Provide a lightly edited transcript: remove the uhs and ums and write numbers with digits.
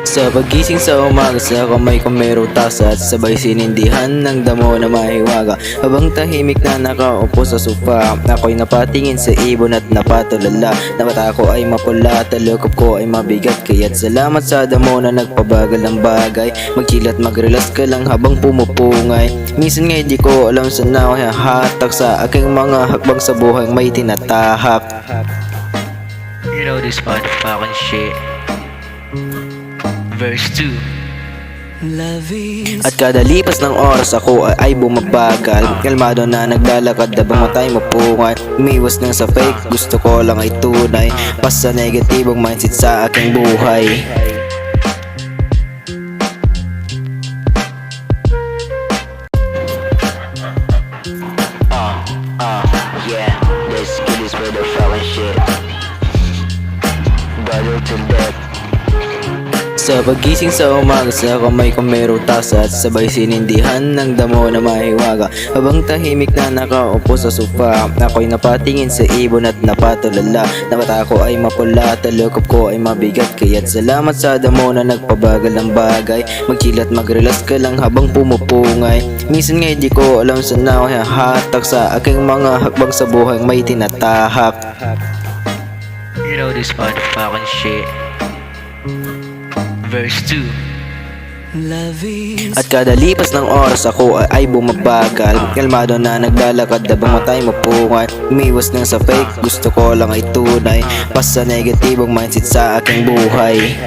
Sa pagising sa umaga, sa kamay ko may rutas at sabay sinindihan ng damo na mahiwaga. Habang tahimik na nakaupo sa sofa, ako'y napatingin sa ibon at napatulala. Na mata ko ay mapula, talukop ko ay mabigat. Kaya't salamat sa damo na nagpabagal ng bagay. Mag-chill at mag-relax ka lang habang pumupungay. Minsan nga di ko alam saan ako hahatak sa aking mga hakbang sa buhay may tinatahak. You know this motherfucking shit. Verse 2. At kada lipas ng oras ako ay bumabagal. Kalmado na naglalakad habang matay mapungan. Umiwas nang sa fake, gusto ko lang ay tunay. Pas sa negatibong mindset sa aking buhay. Yeah, let's get this with the fucking shit. Brother to death. Sa pagising sa umaga, sa kamay ko may rutas at sabay sinindihan ng damo na mahiwaga. Habang tahimik na nakaupo sa sofa, ako'y napatingin sa ibon at napatulala. Na mata ko ay mapula, talukop ko ay mabigat. Kaya't salamat sa damo na nagpabagal ng bagay. Mag-chill at mag-relax ka lang habang pumupungay. Minsan nga di ko alam saan ako hahatak sa aking mga hakbang sa buhay may tinatahak. You know this motherfucking shit. Verse 2. At kada lipas ng oras ako ay bumabagal. Kalmado na naglalakad habang matay mapungan. Umiwas nang sa fake, gusto ko lang ay tunay. Pas sa negatibong mindset sa aking buhay.